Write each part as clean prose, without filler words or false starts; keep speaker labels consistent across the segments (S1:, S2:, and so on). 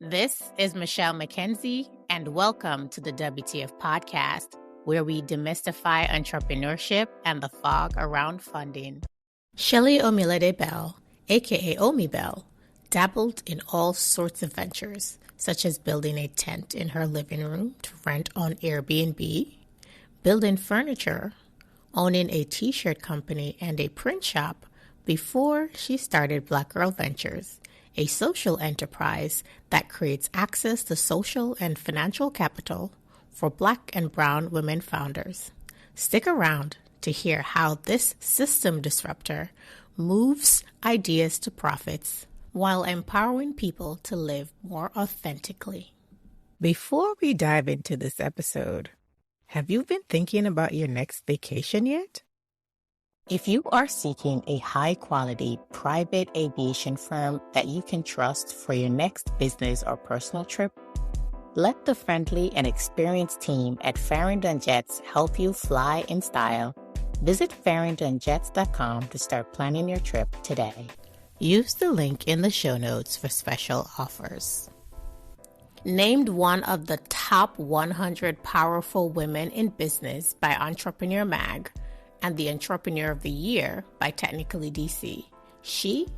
S1: This is Michelle McKenzie, and welcome to the WTF podcast, where we demystify entrepreneurship and the fog around funding. Shelley Omi Bell, aka Omi Bell, dabbled in all sorts of ventures, such as building a tent in her living room to rent on Airbnb, building furniture, owning a t-shirt company and a print shop before she started Black Girl Ventures, a social enterprise that creates access to social and financial capital for Black and brown women founders. Stick around to hear how this system disruptor moves ideas to profits while empowering people to live more authentically. Before we dive into this episode, have you been thinking about your next vacation yet? If you are seeking a high-quality private aviation firm that you can trust for your next business or personal trip, let the friendly and experienced team at Farrington Jets help you fly in style. Visit farringtonjets.com to start planning your trip today. Use the link in the show notes for special offers. Named one of the top 100 powerful women in business by Entrepreneur Mag, and the Entrepreneur of the Year by Technically DC. She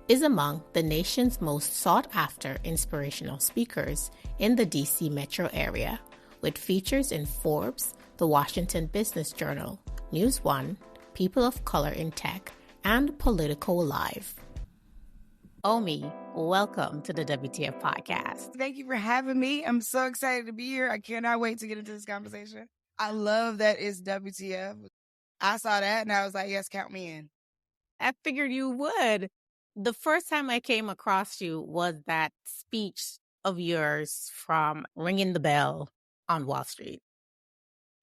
S1: is among the nation's most sought-after inspirational speakers in the DC metro area, with features in Forbes, The Washington Business Journal, News One, People of Color in Tech, and Politico Live. Omi, welcome to the WTF podcast.
S2: Thank you for having me. I'm so excited to be here. I cannot wait to get into this conversation. I love that it's WTF. I saw that and I was like, yes, count me in.
S1: I figured you would. The first time I came across you was that speech of yours from Ringing the Bell on Wall Street.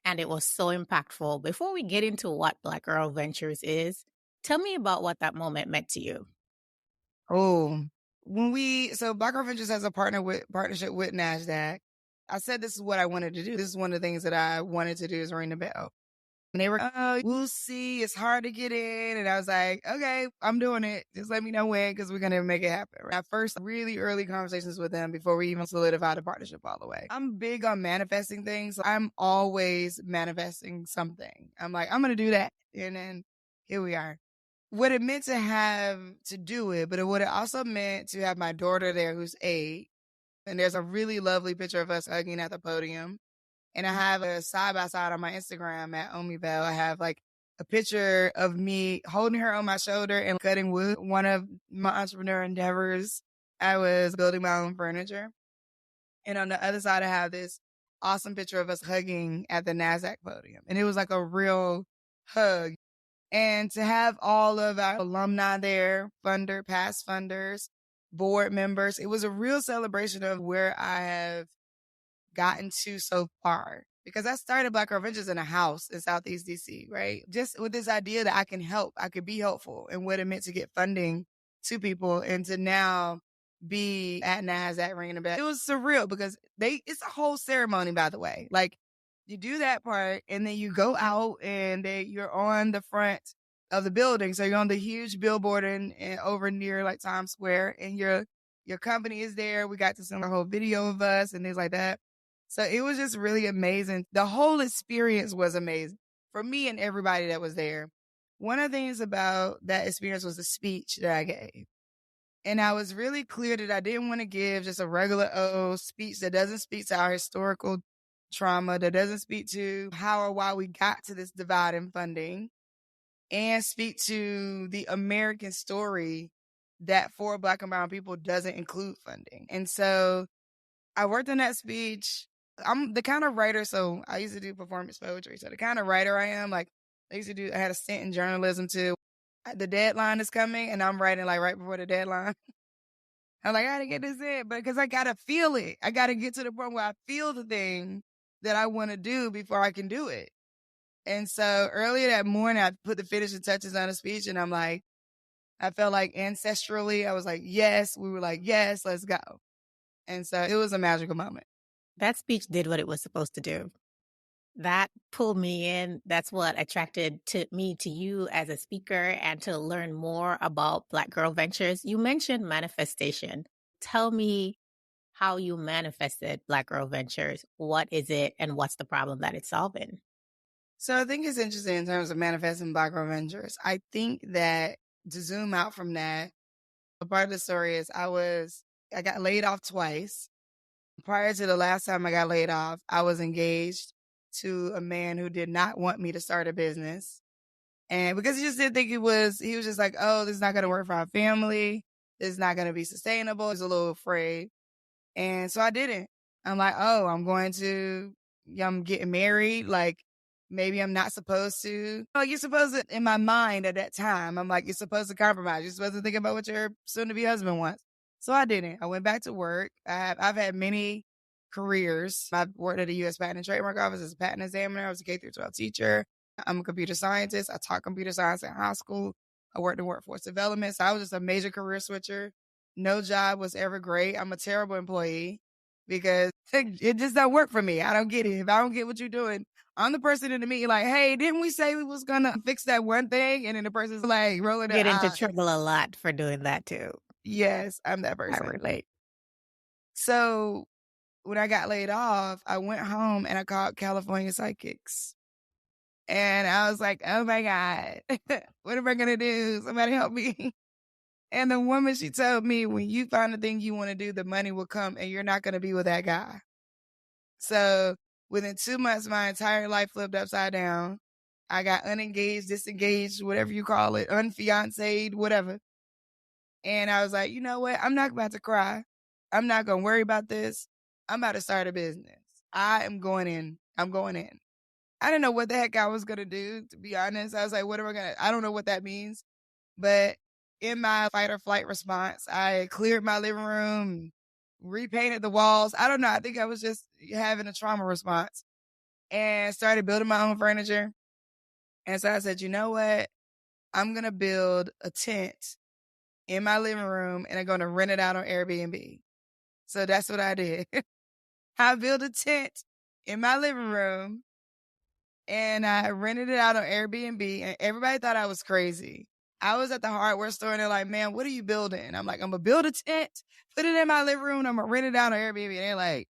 S1: And it was so impactful. Before we get into what Black Girl Ventures is, tell me about what that moment meant to you.
S2: Oh, so Black Girl Ventures has a partnership with NASDAQ. I said this is what I wanted to do. This is one of the things that I wanted to do is ring the bell. And they were, we'll see. It's hard to get in. And I was like, okay, I'm doing it. Just let me know when, because we're going to make it happen. Our first really early conversations with them before we even solidified the partnership all the way. I'm big on manifesting things. I'm always manifesting something. I'm like, I'm going to do that. And then here we are. What it meant to have to do it, but what it also meant to have my daughter there who's 8. And there's a really lovely picture of us hugging at the podium. And I have a side-by-side on my Instagram at Omi Bell. I have like a picture of me holding her on my shoulder and cutting wood. One of my entrepreneur endeavors, I was building my own furniture. And on the other side, I have this awesome picture of us hugging at the NASDAQ podium. And it was like a real hug. And to have all of our alumni there, past funders, board members, it was a real celebration of where I have gotten to so far, because I started Black Girl Ventures in a house in Southeast DC, right? Just with this idea that I can help, I could be helpful, and what it meant to get funding to people and to now be at NASDAQ ringing the bell. It was surreal because it's a whole ceremony, by the way. Like you do that part and then you go out and you're on the front of the building. So you're on the huge billboard and over near like Times Square, and your company is there. We got to send a whole video of us and things like that. So it was just really amazing. The whole experience was amazing for me and everybody that was there. One of the things about that experience was the speech that I gave. And I was really clear that I didn't want to give just a regular speech that doesn't speak to our historical trauma, that doesn't speak to how or why we got to this divide in funding, and speak to the American story that for Black and brown people doesn't include funding. And so I worked on that speech. I'm the kind of writer, so I used to do performance poetry. So the kind of writer I am, like I had a stint in journalism too. The deadline is coming and I'm writing like right before the deadline. I'm like, I gotta get this in, but because I gotta feel it. I gotta get to the point where I feel the thing that I want to do before I can do it. And so earlier that morning, I put the finishing touches on the speech and I'm like, I felt like ancestrally, I was like, yes. We were like, yes, let's go. And so it was a magical moment.
S1: That speech did what it was supposed to do. That pulled me in. That's what attracted me to you as a speaker and to learn more about Black Girl Ventures. You mentioned manifestation. Tell me how you manifested Black Girl Ventures. What is it and what's the problem that it's solving?
S2: So I think it's interesting in terms of manifesting Black Girl Ventures. I think that to zoom out from that, a part of the story is I got laid off twice. Prior to the last time I got laid off, I was engaged to a man who did not want me to start a business. And because he just didn't think he was just like, oh, this is not going to work for our family. This is not going to be sustainable. He's a little afraid. And so I didn't. I'm like, oh, I'm getting married. Like, maybe I'm not supposed to. Like, you're supposed to, in my mind at that time, I'm like, you're supposed to compromise. You're supposed to think about what your soon to be husband wants. So I didn't. I went back to work. I've had many careers. I've worked at the U.S. Patent and Trademark Office as a patent examiner. I was a K through 12 teacher. I'm a computer scientist. I taught computer science in high school. I worked in workforce development. So I was just a major career switcher. No job was ever great. I'm a terrible employee because it just don't work for me. I don't get it. If I don't get what you're doing, I'm the person in the meeting like, hey, didn't we say we was going to fix that one thing? And then the person's like rolling their
S1: Get into
S2: eyes.
S1: trouble a lot for doing that too.
S2: Yes, I'm that
S1: I
S2: person.
S1: relate.
S2: So when I got laid off, I went home and I called California Psychics. And I was like, oh my God, what am I going to do? Somebody help me. And the woman, she told me, when you find the thing you want to do, the money will come and you're not going to be with that guy. So within 2 months, my entire life flipped upside down. I got unengaged, disengaged, whatever you call it, unfiancéed, whatever. And I was like, you know what? I'm not about to cry. I'm not going to worry about this. I'm about to start a business. I am going in. I'm going in. I didn't know what the heck I was going to do, to be honest. I was like, what am I going to, I don't know what that means. But in my fight or flight response, I cleared my living room, repainted the walls. I don't know. I think I was just having a trauma response and started building my own furniture. And so I said, you know what? I'm going to build a tent in my living room and I'm going to rent it out on Airbnb. So that's what I did. I built a tent in my living room and I rented it out on Airbnb and everybody thought I was crazy. I was at the hardware store and they're like, man, what are you building? I'm like, I'm going to build a tent, put it in my living room. I'm going to rent it out on Airbnb. And they're like,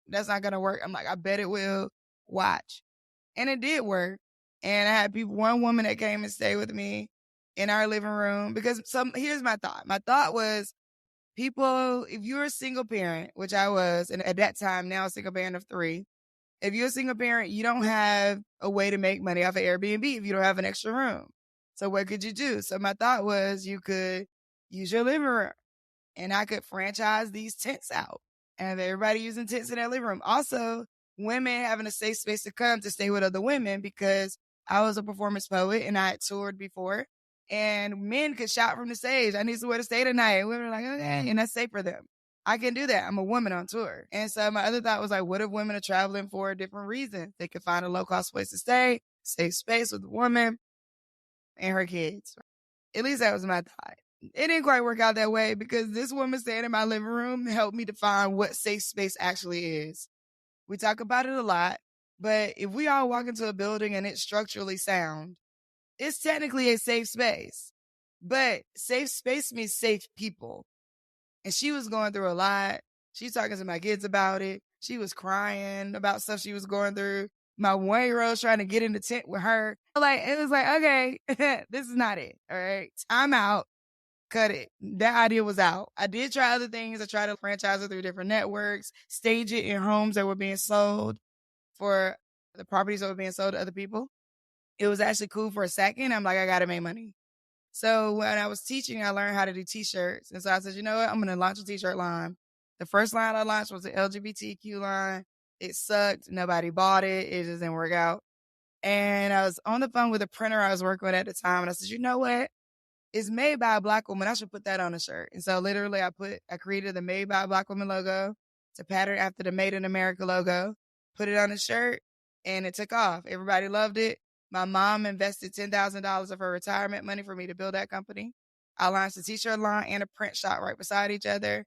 S2: that's not going to work. I'm like, I bet it will. Watch. And it did work. And I had one woman that came and stayed with me in our living room because here's my thought. My thought was people, if you're a single parent, which I was, and at that time, now a single parent of 3, if you're a single parent, you don't have a way to make money off of Airbnb if you don't have an extra room. So what could you do? So my thought was you could use your living room and I could franchise these tents out and have everybody using tents in their living room. Also, women having a safe space to come to stay with other women because I was a performance poet and I had toured before and men could shout from the stage, I need somewhere to stay tonight. And women were like, okay, and that's safe for them. I can do that. I'm a woman on tour. And so my other thought was like, what if women are traveling for a different reason? They could find a low-cost place to stay, safe space with a woman and her kids. At least that was my thought. It didn't quite work out that way because this woman staying in my living room helped me define what safe space actually is. We talk about it a lot, but if we all walk into a building and it's structurally sound, it's technically a safe space. But safe space means safe people. And she was going through a lot. She's talking to my kids about it. She was crying about stuff she was going through. My 1-year-old's trying to get in the tent with her. Like, it was like, okay, this is not it. All right. Time out. Cut it. That idea was out. I did try other things. I tried to franchise it through different networks, stage it in homes that were being sold for the properties that were being sold to other people. It was actually cool for a second. I'm like, I got to make money. So when I was teaching, I learned how to do t-shirts. And so I said, you know what? I'm going to launch a t-shirt line. The first line I launched was the LGBTQ line. It sucked. Nobody bought it. It just didn't work out. And I was on the phone with a printer I was working with at the time. And I said, you know what? It's made by a Black woman. I should put that on a shirt. And so literally I created the Made by a Black Woman logo to pattern after the Made in America logo, put it on a shirt, and it took off. Everybody loved it. My mom invested $10,000 of her retirement money for me to build that company. I launched a t-shirt line and a print shop right beside each other.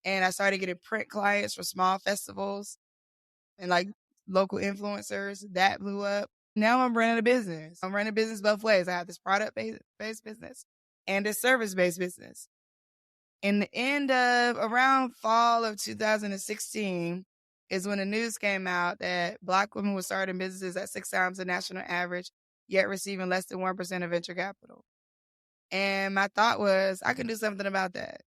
S2: And I started getting print clients for small festivals and like local influencers. That blew up. Now I'm running a business. I'm running a business both ways. I have this product-based business and this service-based business. In the end of around fall of 2016 is when the news came out that Black women were starting businesses at 6 times the national average, yet receiving less than 1% of venture capital. And my thought was, I can do something about that.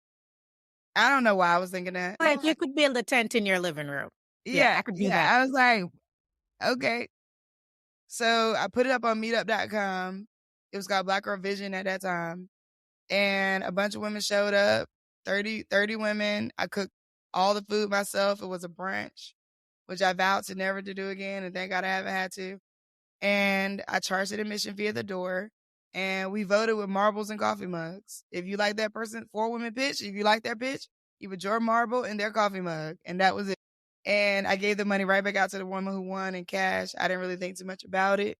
S2: I don't know why I was thinking that.
S1: Like you could build a tent in your living room.
S2: Yeah,
S1: I could do that.
S2: I was like, okay. So I put it up on meetup.com. It was called Black Girl Vision at that time. And a bunch of women showed up, 30 women. I cooked all the food myself. It was a brunch, which I vowed to never to do again. And thank God I haven't had to. And I charged an admission fee at the door. And we voted with marbles and coffee mugs. If you like that person, 4 women pitch, if you like their pitch, you put your marble in their coffee mug. And that was it. And I gave the money right back out to the woman who won in cash. I didn't really think too much about it.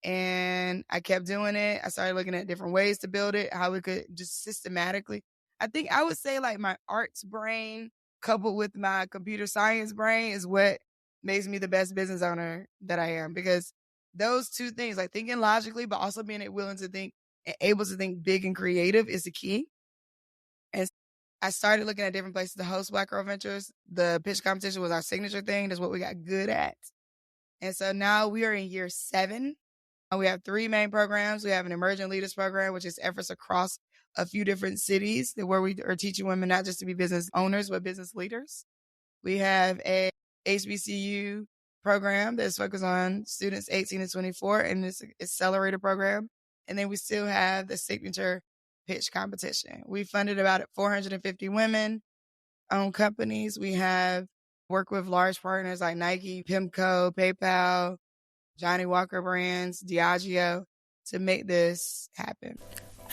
S2: And I kept doing it. I started looking at different ways to build it, how we could just systematically. I think I would say like my arts brain coupled with my computer science brain is what makes me the best business owner that I am, because those two things, like thinking logically, but also being willing to think and able to think big and creative, is the key. And I started looking at different places to host Black Girl Ventures. The pitch competition was our signature thing. That's what we got good at. And so now we are in year 7. We have 3 main programs. We have an Emerging Leaders program, which is efforts across a few different cities where we are teaching women not just to be business owners, but business leaders. We have a HBCU program that's focused on students 18 to 24, and it's an accelerator program. And then we still have the signature pitch competition. We funded about 450 women-owned companies. We have worked with large partners like Nike, PIMCO, PayPal, Johnny Walker Brands, Diageo, to make this happen.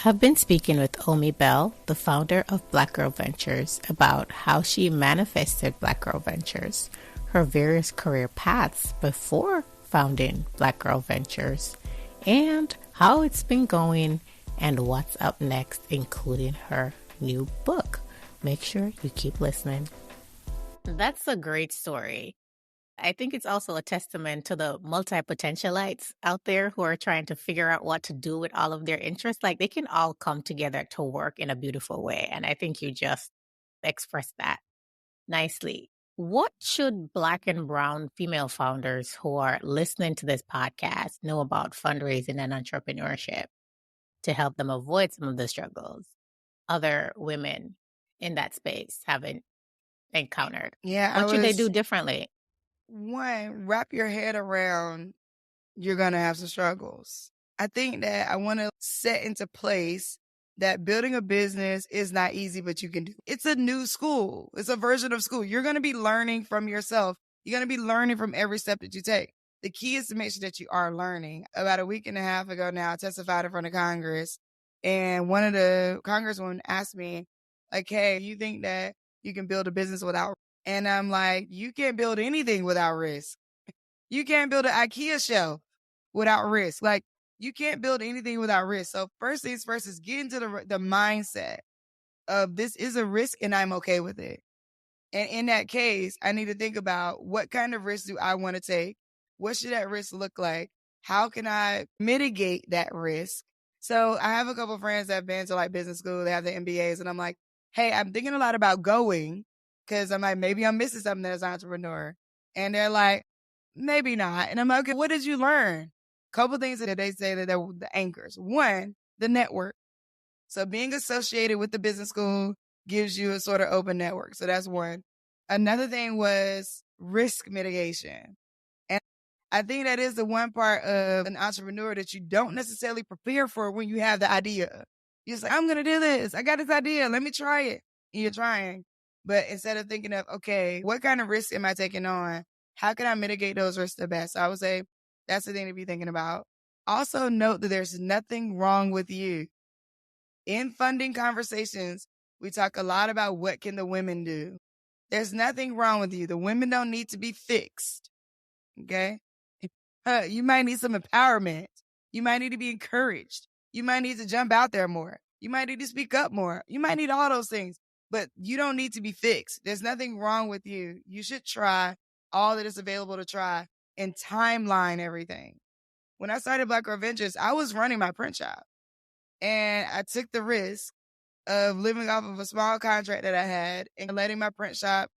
S1: I've been speaking with Omi Bell, the founder of Black Girl Ventures, about how she manifested Black Girl Ventures, her various career paths before founding Black Girl Ventures, and how it's been going and what's up next, including her new book. Make sure you keep listening. That's a great story. I think it's also a testament to the multi-potentialites out there who are trying to figure out what to do with all of their interests. Like they can all come together to work in a beautiful way. And I think you just expressed that nicely. What should Black and Brown female founders who are listening to this podcast know about fundraising and entrepreneurship to help them avoid some of the struggles other women in that space haven't encountered?
S2: Yeah,
S1: What should they do differently?
S2: 1, wrap your head around you're going to have some struggles. I think that I want to set into place that building a business is not easy, but you can do. It's a new school. It's a version of school. You're going to be learning from yourself. You're going to be learning from every step that you take. The key is to make sure that you are learning. About a week and a half ago now, I testified in front of Congress, and one of the congresswomen asked me, like, hey, you think that you can build a business without? And I'm like, you can't build anything without risk. You can't build an IKEA shelf without risk. Like, you can't build anything without risk. So first things first is get into the mindset of this is a risk and I'm okay with it. And in that case, I need to think about what kind of risk do I want to take? What should that risk look like? How can I mitigate that risk? So I have a couple of friends that have been to like business school. They have the MBAs, and I'm like, hey, I'm thinking a lot about going, because I'm like, maybe I'm missing something as an entrepreneur. And they're like, maybe not. And I'm like, okay, what did you learn? Couple things that they say that they're the anchors. 1, the network. So being associated with the business school gives you a sort of open network. So that's 1. Another thing was risk mitigation. And I think that is the one part of an entrepreneur that you don't necessarily prepare for when you have the idea. You're just like, I'm going to do this. I got this idea. Let me try it. And you're trying. But instead of thinking of, okay, what kind of risk am I taking on? How can I mitigate those risks the best? So I would say that's the thing to be thinking about. Also note that there's nothing wrong with you. In funding conversations, we talk a lot about what can the women do. There's nothing wrong with you. The women don't need to be fixed. Okay? You might need some empowerment. You might need to be encouraged. You might need to jump out there more. You might need to speak up more. You might need all those things, but you don't need to be fixed. There's nothing wrong with you. You should try all that is available to try and timeline everything. When I started Black Girl Ventures, I was running my print shop, and I took the risk of living off of a small contract that I had and letting my print shop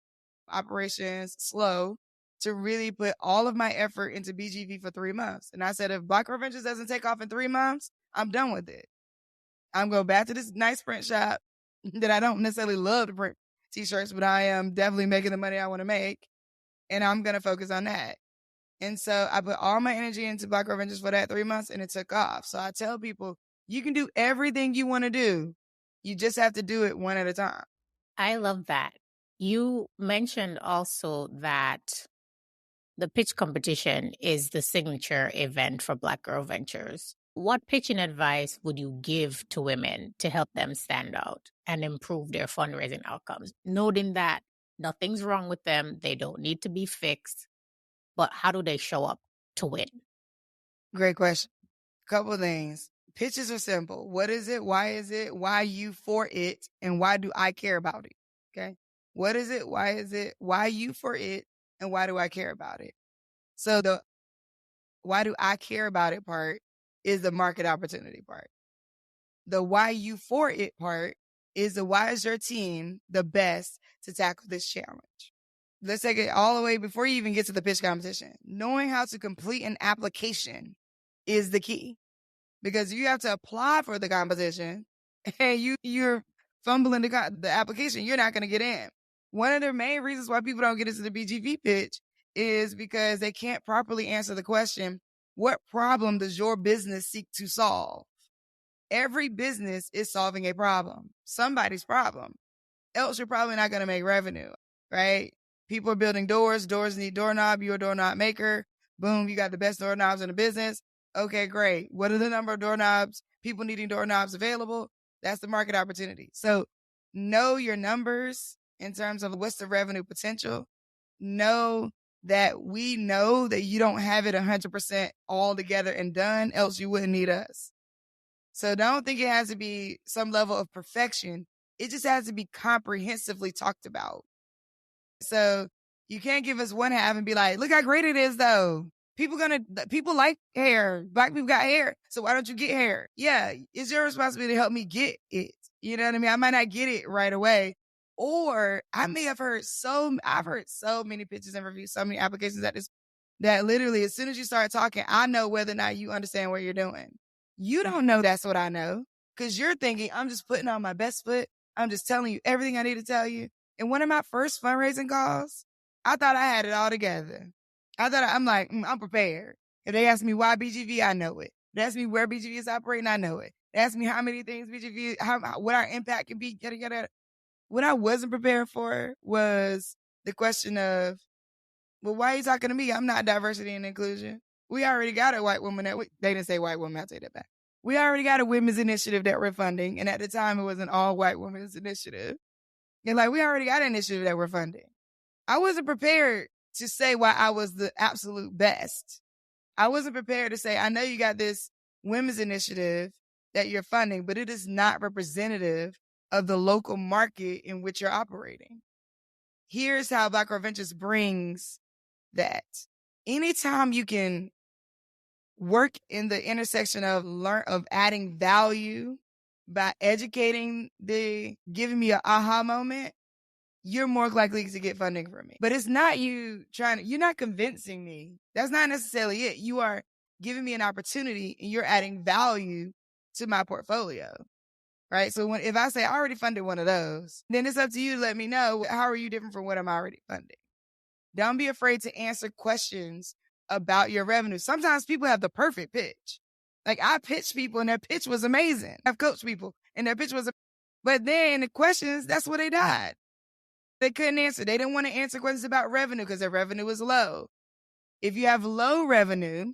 S2: operations slow to really put all of my effort into BGV for 3 months. And I said, if Black Girl Ventures doesn't take off in 3 months, I'm done with it. I'm going back to this nice print shop that I don't necessarily love to print t-shirts, but I am definitely making the money I want to make. And I'm going to focus on that. And so I put all my energy into Black Girl Ventures for that 3 months and it took off. So I tell people, you can do everything you want to do. You just have to do it one at a time.
S1: I love that. You mentioned also that the pitch competition is the signature event for Black Girl Ventures. What pitching advice would you give to women to help them stand out and improve their fundraising outcomes, noting that nothing's wrong with them, they don't need to be fixed, but how do they show up to win?
S2: Great question. Couple of things. Pitches are simple. What is it? Why is it? Why you for it? And why do I care about it? Okay. What is it? Why is it? Why you for it? And why do I care about it? So the why do I care about it part is the market opportunity part. The why you for it part is the why is your team the best to tackle this challenge. Let's take it all the way before you even get to the pitch competition. Knowing how to complete an application is the key. Because you have to apply for the competition and you're fumbling the application, you're not going to get in. One of the main reasons why people don't get into the BGV pitch is because they can't properly answer the question, what problem does your business seek to solve? Every business is solving a problem, somebody's problem. Else you're probably not going to make revenue, right? People are building doors. Doors need doorknob. You're a doorknob maker. Boom, you got the best doorknobs in the business. Okay, great. What are the number of doorknobs, people needing doorknobs available? That's the market opportunity. So know your numbers in terms of what's the revenue potential. Know that we know that you don't have it 100% all together and done, else you wouldn't need us. So don't think it has to be some level of perfection. It just has to be comprehensively talked about. So you can't give us one half and be like, look how great it is though. People like hair. Black people got hair. So why don't you get hair? Yeah. It's your responsibility to help me get it. You know what I mean? I might not get it right away. Or I may have I've heard so many pitches and reviews, so many applications that literally as soon as you start talking, I know whether or not you understand what you're doing. You don't know that's what I know because you're thinking I'm just putting on my best foot. I'm just telling you everything I need to tell you. And one of my first fundraising calls, I thought I had it all together. I'm like, I'm prepared. If they ask me why BGV, I know it. They ask me where BGV is operating, I know it. They ask me how many things BGV, what our impact can be, yada. What I wasn't prepared for was the question of, well, why are you talking to me? I'm not diversity and inclusion. We already got a white woman they didn't say white woman, I'll take that back. We already got a women's initiative that we're funding. And at the time, it was an all white women's initiative. And we already got an initiative that we're funding. I wasn't prepared to say why I was the absolute best. I wasn't prepared to say, I know you got this women's initiative that you're funding, but it is not representative of the local market in which you're operating. Here's how Black Girl Ventures brings that. Anytime you can work in the intersection of adding value by educating giving me an aha moment, you're more likely to get funding from me. But it's not you're not convincing me. That's not necessarily it. You are giving me an opportunity and you're adding value to my portfolio, right? So if I say I already funded one of those, then it's up to you to let me know, how are you different from what I'm already funding? Don't be afraid to answer questions about your revenue. Sometimes people have the perfect pitch. I pitched people and their pitch was amazing. I've coached people and their pitch was, but then the questions, that's where they died. They couldn't answer. They didn't want to answer questions about revenue because their revenue was low. If you have low revenue,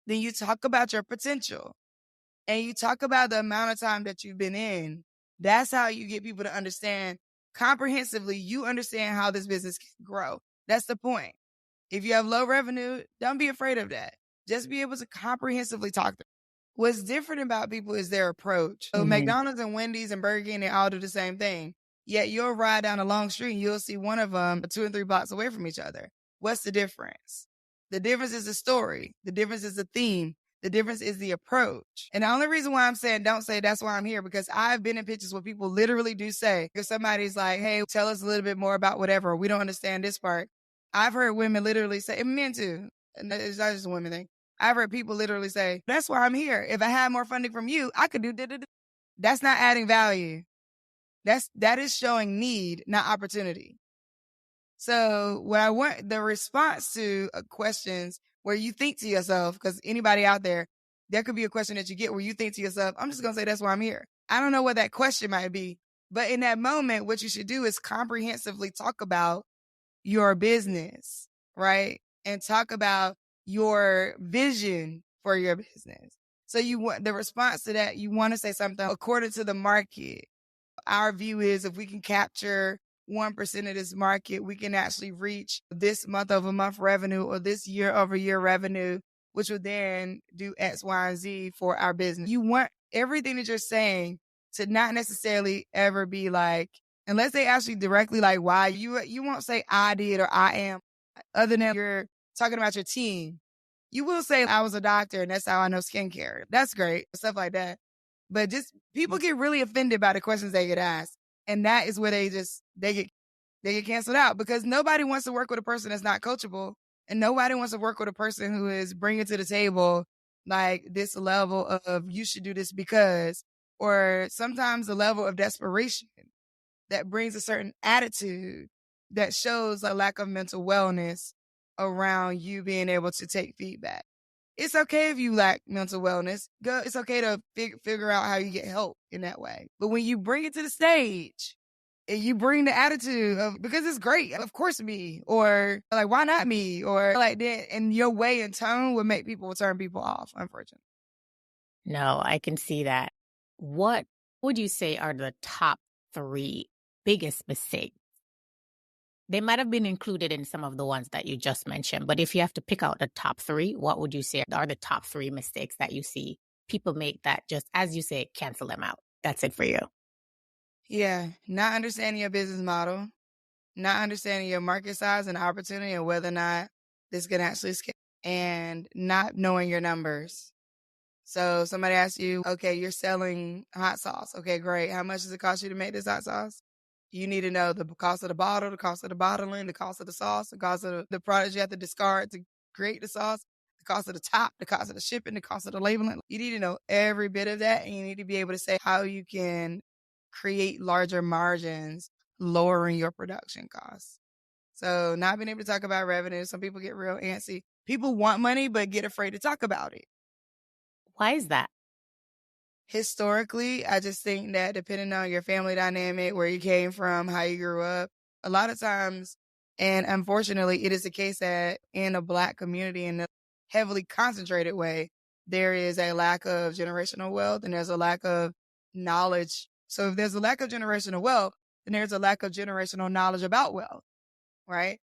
S2: then you talk about your potential and you talk about the amount of time that you've been in. That's how you get people to understand comprehensively. You understand how this business can grow. That's the point. If you have low revenue, don't be afraid of that. Just be able to comprehensively talk to them. What's different about people is their approach. So McDonald's and Wendy's and Burger King, they all do the same thing. Yet you'll ride down a long street and you'll see one of them 2 and 3 blocks away from each other. What's the difference? The difference is the story. The difference is the theme. The difference is the approach. And the only reason why I'm saying don't say that's why I'm here, because I've been in pitches where people literally do say, if somebody's like, hey, tell us a little bit more about whatever, we don't understand this part. I've heard women literally say, and men too, and it's not just a women thing. I've heard people literally say, that's why I'm here. If I had more funding from you, I could do da-da-da. That's not adding value. That is showing need, not opportunity. So what I want, the response to questions where you think to yourself, because anybody out there could be a question that you get where you think to yourself, I'm just going to say that's why I'm here. I don't know what that question might be, but in that moment, what you should do is comprehensively talk about your business, right? And talk about your vision for your business. So you want the response to that, you want to say something according to the market. Our view is if we can capture 1% of this market, we can actually reach this month-over-month revenue or this year-over-year revenue, which will then do X, Y, and Z for our business. You want everything that you're saying to not necessarily ever be like, unless they actually directly like why, you won't say I did or I am, other than you're talking about your team. You will say I was a doctor and that's how I know skincare. That's great, stuff like that. But just people get really offended by the questions they get asked. And that is where they get canceled out, because nobody wants to work with a person that's not coachable. And nobody wants to work with a person who is bringing to the table like this level of you should do this because, or sometimes a level of desperation that brings a certain attitude that shows a lack of mental wellness around you being able to take feedback. It's okay if you lack mental wellness. It's okay to figure out how you get help in that way. But when you bring it to the stage and you bring the attitude of, because it's great, of course me, or like, why not me? Or like that, and your way and tone would make people turn people off, unfortunately.
S1: No, I can see that. What would you say are the top 3 biggest mistakes? They might have been included in some of the ones that you just mentioned, but if you have to pick out the top 3, what would you say are the top 3 mistakes that you see people make that just, as you say, cancel them out? That's it for you.
S2: Yeah, not understanding your business model, not understanding your market size and opportunity and whether or not this can actually scale, and not knowing your numbers. So somebody asks you, okay, you're selling hot sauce. Okay, great. How much does it cost you to make this hot sauce? You need to know the cost of the bottle, the cost of the bottling, the cost of the sauce, the cost of the products you have to discard to create the sauce, the cost of the top, the cost of the shipping, the cost of the labeling. You need to know every bit of that, and you need to be able to say how you can create larger margins, lowering your production costs. So not being able to talk about revenue. Some people get real antsy. People want money, but get afraid to talk about it.
S1: Why is that?
S2: Historically, I just think that depending on your family dynamic, where you came from, how you grew up, a lot of times, and unfortunately, it is the case that in a Black community, in a heavily concentrated way, there is a lack of generational wealth and there's a lack of knowledge. So if there's a lack of generational wealth, then there's a lack of generational knowledge about wealth, right?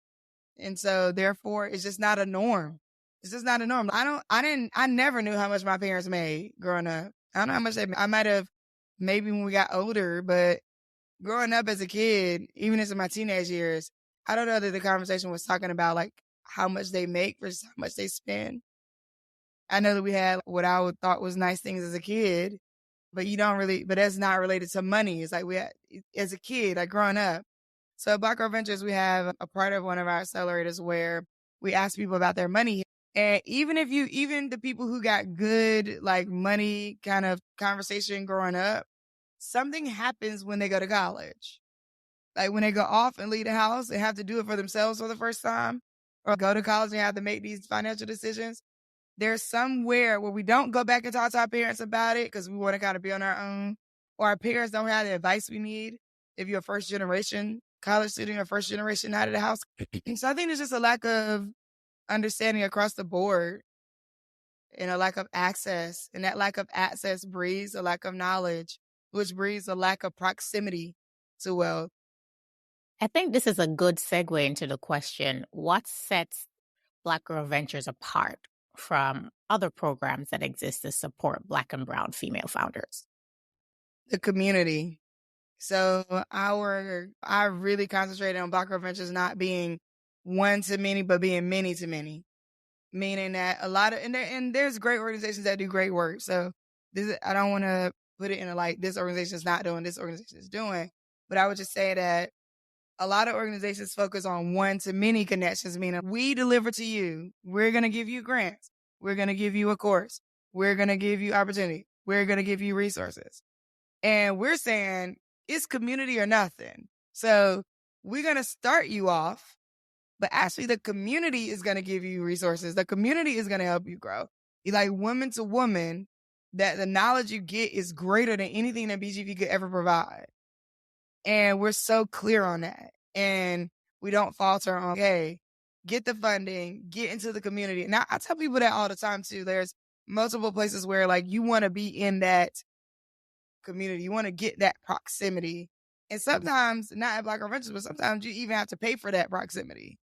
S2: And so therefore, it's just not a norm. It's just not a norm. I never knew how much my parents made growing up. I don't know how much they made. I might have maybe when we got older, but growing up as a kid, even into my teenage years, I don't know that the conversation was talking about like how much they make versus how much they spend. I know that we had what I would thought was nice things as a kid, but but that's not related to money. It's like we had, as a kid, like growing up. So at Black Girl Ventures, we have a part of one of our accelerators where we ask people about their money. And even the people who got good, like money kind of conversation growing up, something happens when they go to college. Like when they go off and leave the house and have to do it for themselves for the first time, or go to college and have to make these financial decisions. There's somewhere where we don't go back and talk to our parents about it because we want to kind of be on our own, or our parents don't have the advice we need. If you're a first generation college student or first generation out of the house. So I think there's just a lack of understanding across the board and a lack of access. And that lack of access breeds a lack of knowledge, which breeds a lack of proximity to wealth.
S1: I think this is a good segue into the question, what sets Black Girl Ventures apart from other programs that exist to support Black and Brown female founders?
S2: The community. So I really concentrated on Black Girl Ventures not being one to many, but being many to many. meaning that a lot of, and there's great organizations that do great work. So I don't want to put it in a like, this organization is not doing, this organization is doing. But I would just say that a lot of organizations focus on one-to-many connections, meaning we deliver to you. We're going to give you grants. We're going to give you a course. We're going to give you opportunity. We're going to give you resources. And we're saying it's community or nothing. So we're going to start you off, but actually the community is going to give you resources. The community is going to help you grow. You're like woman to woman, that the knowledge you get is greater than anything that BGV could ever provide. And we're so clear on that. And we don't falter on, hey, get the funding, get into the community. Now, I tell people that all the time, too. There's multiple places where, like, you want to be in that community. You want to get that proximity. And sometimes, not at Black Girl Ventures, but sometimes you even have to pay for that proximity.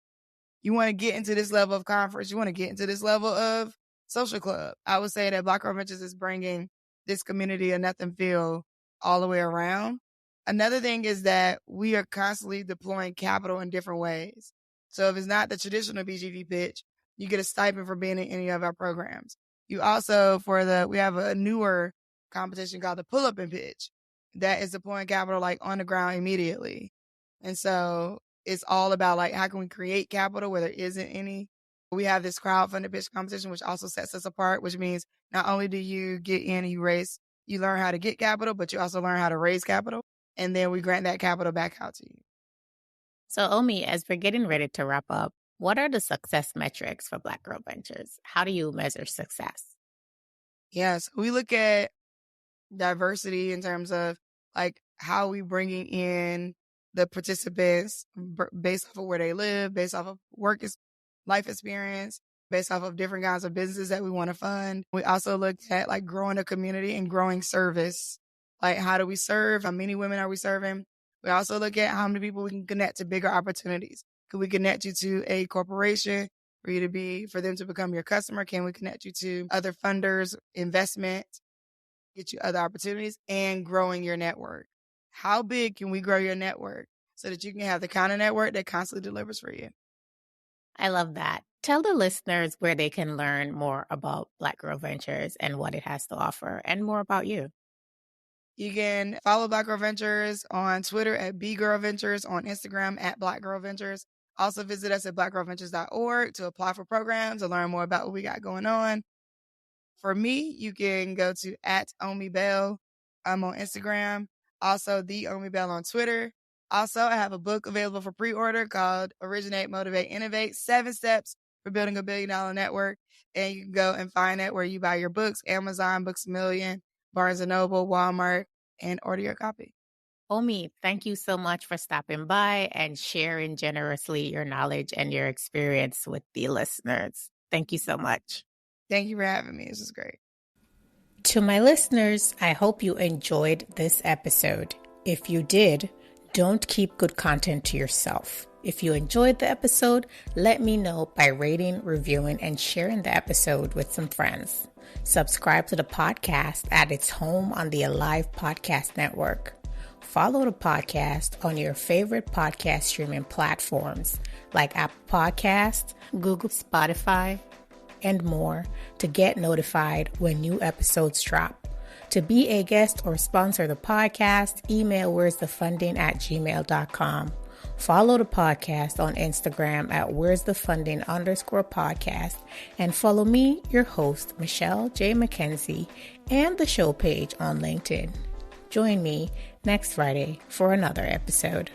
S2: You want to get into this level of conference. You want to get into this level of social club. I would say that Black Girl Ventures is bringing this community of nothing feel all the way around. Another thing is that we are constantly deploying capital in different ways. So if it's not the traditional BGV pitch, you get a stipend for being in any of our programs. You also, we have a newer competition called the Pull Up and Pitch that is deploying capital like on the ground immediately. And so it's all about like, how can we create capital where there isn't any? We have this crowdfunded pitch competition, which also sets us apart, which means not only do you get in and you learn how to get capital, but you also learn how to raise capital. And then we grant that capital back out to you.
S1: So, Omi, as we're getting ready to wrap up, what are the success metrics for Black Girl Ventures? How do you measure success?
S2: Yes, we look at diversity in terms of like how we bringing in the participants based off of where they live, based off of life experience, based off of different kinds of businesses that we want to fund. We also looked at like growing a community and growing service. Like, how do we serve? How many women are we serving? We also look at how many people we can connect to bigger opportunities. Can we connect you to a corporation for them to become your customer? Can we connect you to other funders, investment, get you other opportunities, and growing your network? How big can we grow your network so that you can have the kind of network that constantly delivers for you?
S1: I love that. Tell the listeners where they can learn more about Black Girl Ventures and what it has to offer, and more about you.
S2: You can follow Black Girl Ventures on Twitter at BGirlVentures, on Instagram at Black Girl Ventures. Also visit us at blackgirlventures.org to apply for programs, to learn more about what we got going on. For me, you can go to @Omi Bell. I'm on Instagram. Also, the Omi Bell on Twitter. Also, I have a book available for pre-order called Originate, Motivate, Innovate, 7 Steps for Building a $1 billion Network. And you can go and find that where you buy your books, Amazon, Books A Million, Barnes & Noble, Walmart, and order your copy.
S1: Omi, thank you so much for stopping by and sharing generously your knowledge and your experience with the listeners. Thank you so much.
S2: Thank you for having me. This was great.
S1: To my listeners, I hope you enjoyed this episode. If you did, don't keep good content to yourself. If you enjoyed the episode, let me know by rating, reviewing, and sharing the episode with some friends. Subscribe to the podcast at its home on the Alive Podcast Network. Follow the podcast on your favorite podcast streaming platforms like Apple Podcasts, Google, Spotify, and more to get notified when new episodes drop. To be a guest or sponsor the podcast, email where'sthefunding@gmail.com. Follow the podcast on Instagram at where'sthefunding_podcast, and follow me, your host, Michelle J. McKenzie, and the show page on LinkedIn. Join me next Friday for another episode.